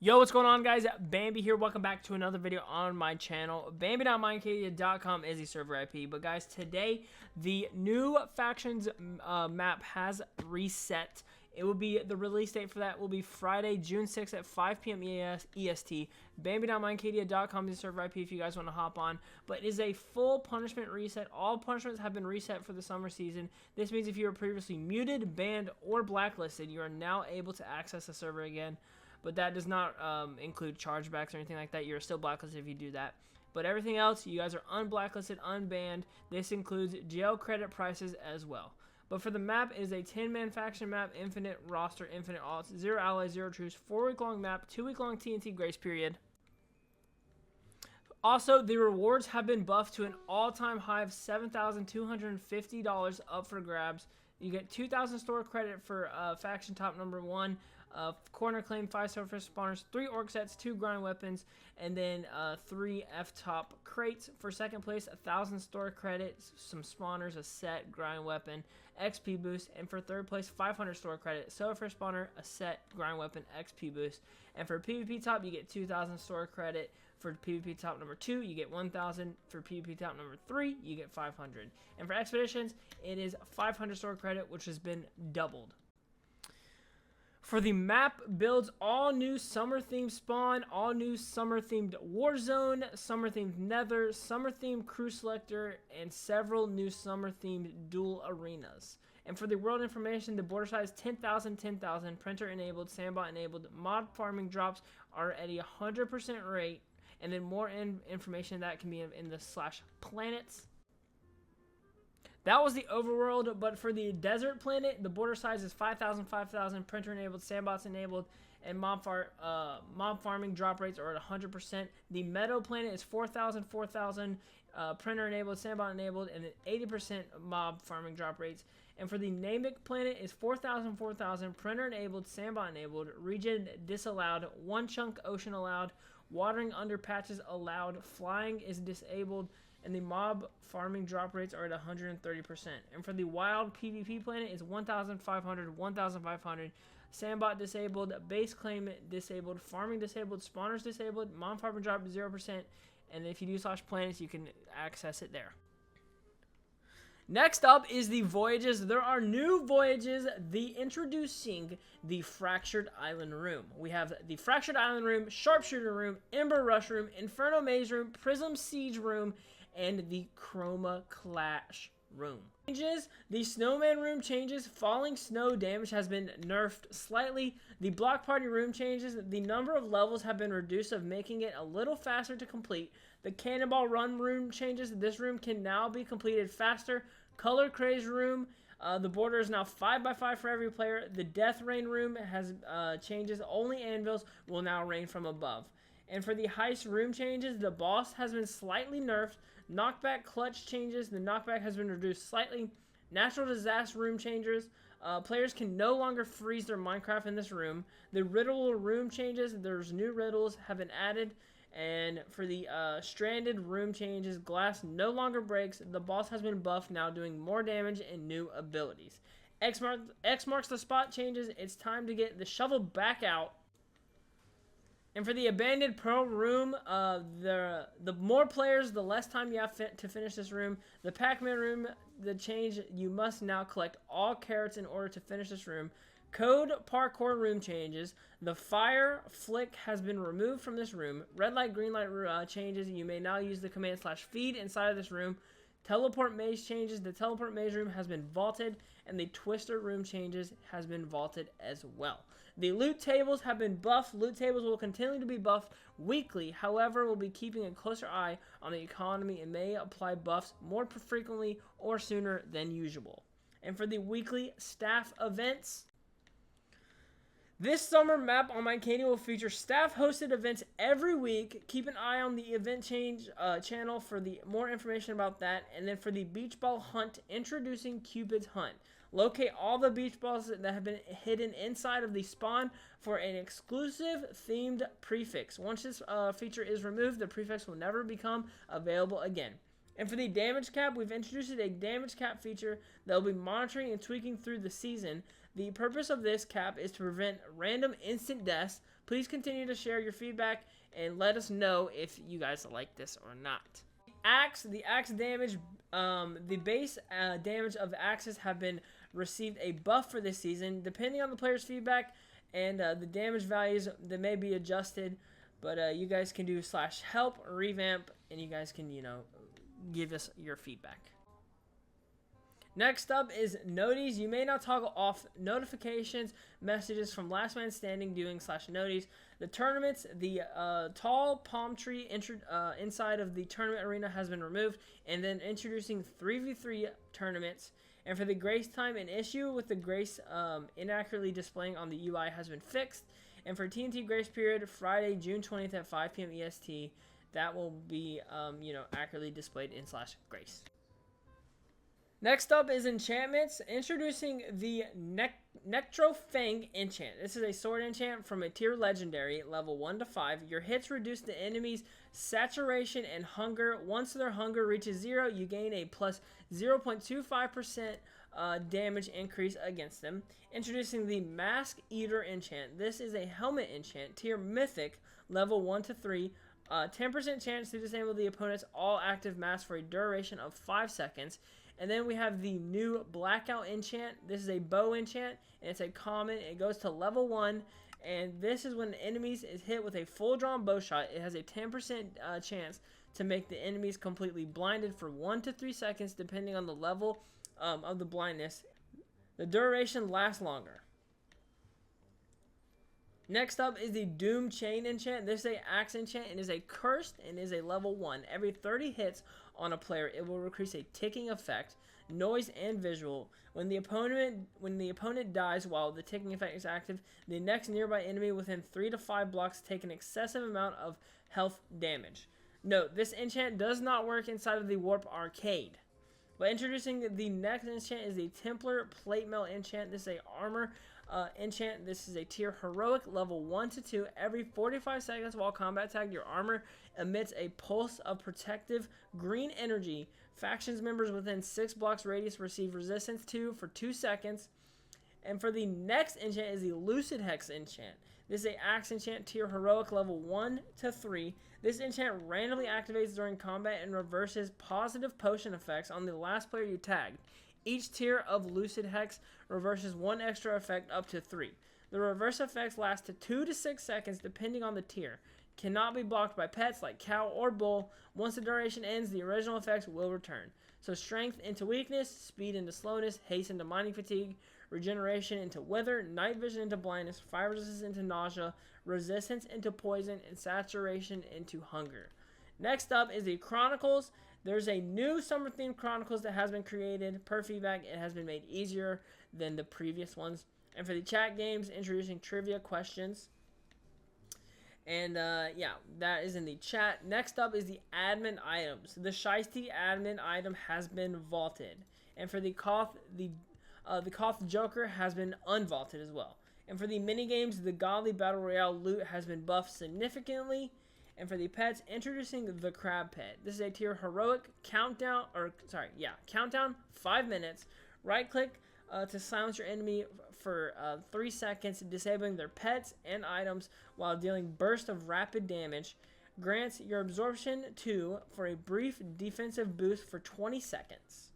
Yo, what's going on, guys? Bambi here. Welcome back to another video on my channel. Bambi.minecadia.com is the server IP. But guys, today the new factions map has reset. It will be the release date for that will be Friday, June 6th at 5 p.m. EST. Bambi.minecadia.com is the server IP if you guys want to hop on. But it is a full punishment reset. All punishments have been reset for the summer season. This means if you were previously muted, banned, or blacklisted, you are now able to access the server again. But that does not include chargebacks or anything like that. You're still blacklisted if you do that. But everything else, you guys are unblacklisted, unbanned. This includes jail credit prices as well. But for the map, it is a 10-man faction map, infinite roster, infinite alts, 0 allies, 0 troops, 4-week-long map, 2-week-long TNT grace period. Also, the rewards have been buffed to an all-time high of $7,250 up for grabs. You get 2,000 store credit for faction top number 1. Corner claim, 5-star fish spawners, 3 orc sets, 2 grind weapons, and then 3 F-top crates. For second place, 1,000 store credits, some spawners, a set, grind weapon, XP boost. And for third place, 500 store credit, silver fish spawner, a set, grind weapon, XP boost. And for PvP top, you get 2,000 store credit. For PvP top number 2, you get 1,000. For PvP top number 3, you get 500. And for expeditions, it is 500 store credit, which has been doubled. For the map builds, all new summer themed spawn, all new summer themed war zone, summer themed nether, summer themed crew selector, and several new summer themed dual arenas. And for the world information, the border size 10,000, 10,000, printer enabled, sandbot enabled, mod farming drops are at a 100% rate, and then more information that can be in the /planets. That was the overworld, but for the desert planet, the border size is 5,000, 5,000, printer enabled, sandbots enabled, and mob farming drop rates are at 100%. The meadow planet is 4,000, 4,000, printer enabled, sandbot enabled, and then 80% mob farming drop rates. And for the Namek planet is 4,000, 4,000, printer enabled, sandbot enabled, region disallowed, 1 chunk ocean allowed, watering under patches allowed, flying is disabled, and the mob farming drop rates are at 130%. And for the wild PvP planet is 1,500, 1,500, sandbot disabled, base claim disabled, farming disabled, spawners disabled, mob farming drop 0%, and if you do /planets, you can access it there. Next up is the voyages. There are new voyages. Introducing the Fractured Island Room. We have the Fractured Island Room, Sharpshooter Room, Ember Rush Room, Inferno Maze Room, Prism Siege Room, and the Chroma Clash Room. Changes: the Snowman Room changes. Falling snow damage has been nerfed slightly. The Block Party Room changes. The number of levels have been reduced, of making it a little faster to complete. The Cannonball Run Room changes. This room can now be completed faster. Color Craze Room. The border is now 5x5 for every player. The Death Rain Room has changes. Only anvils will now rain from above. And for the Heist Room changes, the boss has been slightly nerfed. Knockback Clutch changes. The knockback has been reduced slightly. Natural Disaster Room changes. Players can no longer freeze their Minecraft in this room. The Riddle Room changes. There's new riddles have been added. And for the Stranded Room changes, glass no longer breaks. The boss has been buffed, now doing more damage and new abilities. X marks the spot changes. It's time to get the shovel back out. And for the Abandoned Pearl Room, the more players, the less time you have to finish this room. The Pac-Man Room, the change, you must now collect all carrots in order to finish this room. Code Parkour Room changes. The Fire Flick has been removed from this room. Red Light, Green Light changes. You may now use the command /feed inside of this room. Teleport Maze changes. The Teleport Maze Room has been vaulted, and the Twister Room changes has been vaulted as well. The loot tables have been buffed. Loot tables will continue to be buffed weekly. However, we'll be keeping a closer eye on the economy and may apply buffs more frequently or sooner than usual. And for the weekly staff events, this summer map on Minecadia will feature staff-hosted events every week. Keep an eye on the event change channel for the more information about that. And then for the beach ball hunt, introducing Cupid's Hunt. Locate all the beach balls that have been hidden inside of the spawn for an exclusive themed prefix. Once this feature is removed, the prefix will never become available again. And for the damage cap, we've introduced a damage cap feature that will be monitoring and tweaking through the season. The purpose of this cap is to prevent random instant deaths. Please continue to share your feedback and let us know if you guys like this or not. The axe damage, the base damage of the axes have been received a buff for this season. Depending on the player's feedback and the damage values, they may be adjusted. But you guys can do /help or revamp, and you guys can, give us your feedback. Next up is noties. You may now toggle off notifications messages from last man standing doing /noties. The tournaments, the tall palm tree inside of the tournament arena has been removed, and then introducing 3v3 tournaments. And for the grace time, an issue with the grace inaccurately displaying on the UI has been fixed. And for TNT grace period, Friday, June 20th at 5 p.m. EST, that will be, accurately displayed in /grace. Next up is enchantments. Introducing the Nectrofang enchant. This is a sword enchant from a tier legendary, level 1 to 5. Your hits reduce the enemy's saturation and hunger. Once their hunger reaches 0, you gain a plus 0.25% damage increase against them. Introducing the Mask Eater enchant. This is a helmet enchant, tier mythic, level 1 to 3. 10% chance to disable the opponent's all active mask for a duration of 5 seconds. And then we have the new Blackout enchant. This is a bow enchant, and it's a common. It goes to level 1, and this is when enemies is hit with a full drawn bow shot. It has a 10% chance to make the enemies completely blinded for 1 to 3 seconds, depending on the level of the blindness. The duration lasts longer. Next up is the Doom Chain enchant. This is a axe enchant and is a cursed and is a level 1. Every 30 hits on a player, it will increase a ticking effect, noise, and visual. When the opponent dies while the ticking effect is active, the next nearby enemy within 3 to 5 blocks take an excessive amount of health damage. Note, this enchant does not work inside of the Warp Arcade. But introducing the next enchant is the Templar Plate Mail enchant. This is a armor enchant. This is a tier heroic, level 1 to 2. Every 45 seconds while combat tagged, your armor emits a pulse of protective green energy. Factions members within 6 blocks radius receive resistance to for 2 seconds. And for the next enchant is the Lucid Hex enchant. This is a axe enchant, tier heroic, level 1 to 3. This enchant randomly activates during combat and reverses positive potion effects on the last player you tagged. Each tier of Lucid Hex reverses 1 extra effect up to 3. The reverse effects last to 2 to 6 seconds depending on the tier. Cannot be blocked by pets like cow or bull. Once the duration ends, the original effects will return. So strength into weakness, speed into slowness, haste into mining fatigue, regeneration into wither, night vision into blindness, fire resistance into nausea, resistance into poison, and saturation into hunger. Next up is the Chronicles. There's a new summer-themed Chronicles that has been created. Per feedback, it has been made easier than the previous ones. And for the chat games, introducing trivia questions. And, that is in the chat. Next up is the admin items. The Shiesty admin item has been vaulted. And for the Koth, the Koth Joker has been unvaulted as well. And for the minigames, the Godly Battle Royale loot has been buffed significantly. And for the pets, introducing the Crab Pet. This is a tier heroic countdown, 5 minutes. Right click to silence your enemy for 3 seconds, disabling their pets and items while dealing burst of rapid damage. Grants your absorption 2 for a brief defensive boost for 20 seconds.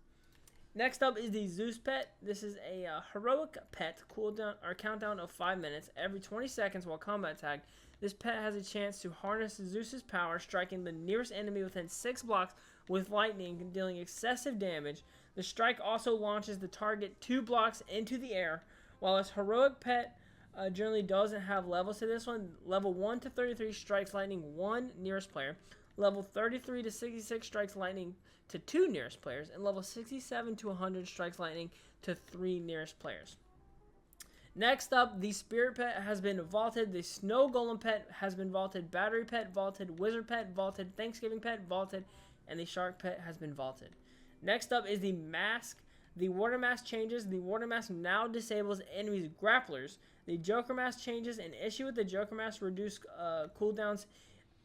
Next up is the Zeus Pet. This is a heroic pet cooldown or countdown of 5 minutes every 20 seconds while combat tagged. This pet has a chance to harness Zeus's power, striking the nearest enemy within 6 blocks with lightning, dealing excessive damage. The strike also launches the target 2 blocks into the air. While this heroic pet generally doesn't have levels to this one, level 1 to 33 strikes lightning 1 nearest player. Level 33 to 66 strikes lightning to 2 nearest players. And level 67 to 100 strikes lightning to 3 nearest players. Next up, the Spirit Pet has been vaulted. The Snow Golem Pet has been vaulted. Battery Pet vaulted. Wizard Pet vaulted. Thanksgiving Pet vaulted. And the Shark Pet has been vaulted. Next up is the Mask. The Water Mask changes. The Water Mask now disables enemies' grapplers. The Joker Mask changes. An issue with the Joker Mask reduced cooldowns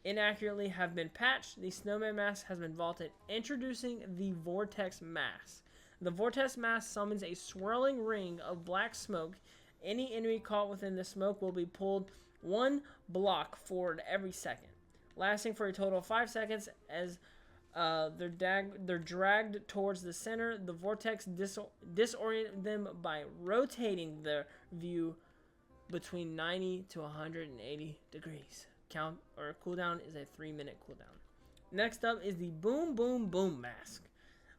inaccurately have been patched. The Snowman Mask has been vaulted. Introducing the Vortex Mask. The vortex mask summons a swirling ring of black smoke. Any enemy caught within the smoke will be pulled 1 block forward every second, lasting for a total of 5 seconds. As they're dragged towards the center, the vortex disorients them by rotating their view between 90 to 180 degrees. Cooldown is a 3-minute cooldown. Next up is the Boom Boom Boom mask.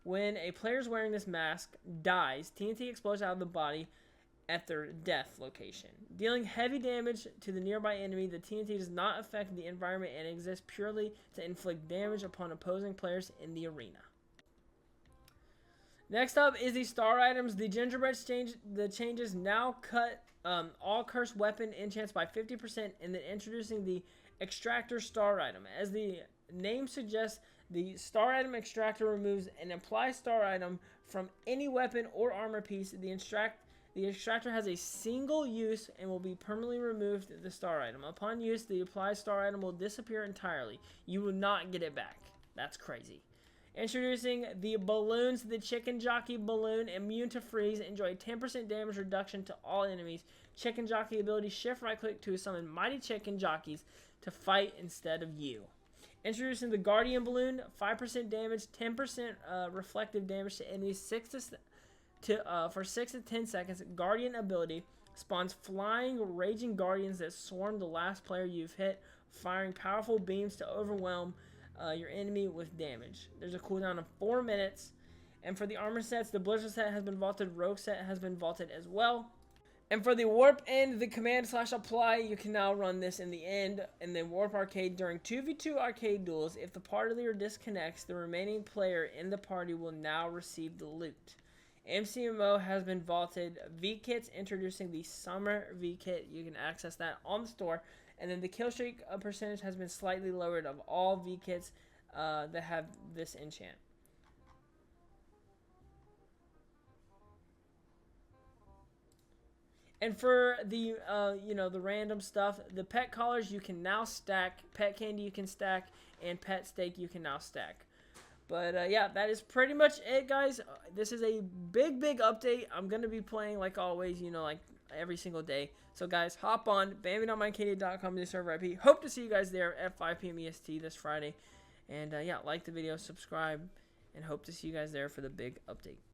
When a player's wearing this mask dies, TNT explodes out of the body at their death location, dealing heavy damage to the nearby enemy. The TNT does not affect the environment and exists purely to inflict damage upon opposing players in the arena. Next up is the star items. The gingerbread changes now cut all cursed weapon enchants by 50%, and then introducing the extractor star item. As the name suggests, the star item extractor removes an applied star item from any weapon or armor piece. The extractor has a single use and will be permanently removed the star item. Upon use, the applied star item will disappear entirely. You will not get it back. That's crazy. Introducing the balloons. The chicken jockey balloon, immune to freeze, enjoy 10% damage reduction to all enemies. Chicken jockey ability, shift right click to summon mighty chicken jockeys to fight instead of you. Introducing the guardian balloon, 5% damage, 10% reflective damage to enemies, for 6 to 10 seconds. Guardian ability spawns flying raging guardians that swarm the last player you've hit, firing powerful beams to overwhelm your enemy with damage. There's a cooldown of 4 minutes. And for the armor sets, the Blizzard set has been vaulted, Rogue set has been vaulted as well. And for the warp end, the command/apply, you can now run this in the end in the warp arcade during 2v2 arcade duels. If the party leader disconnects, the remaining player in the party will now receive the loot. MCMO has been vaulted. V-Kits, introducing the Summer V-Kit. You can access that on the store. And then the kill streak percentage has been slightly lowered of all V-Kits that have this enchant. And for the, the random stuff, the pet collars you can now stack, pet candy you can stack, and pet steak you can now stack. But, yeah, that is pretty much it, guys. This is a big update. I'm going to be playing, like always, like every single day. So, guys, hop on, bambe.minecadia.com to server IP. Hope to see you guys there at 5 p.m. EST this Friday. And, yeah, like the video, subscribe, and hope to see you guys there for the big update.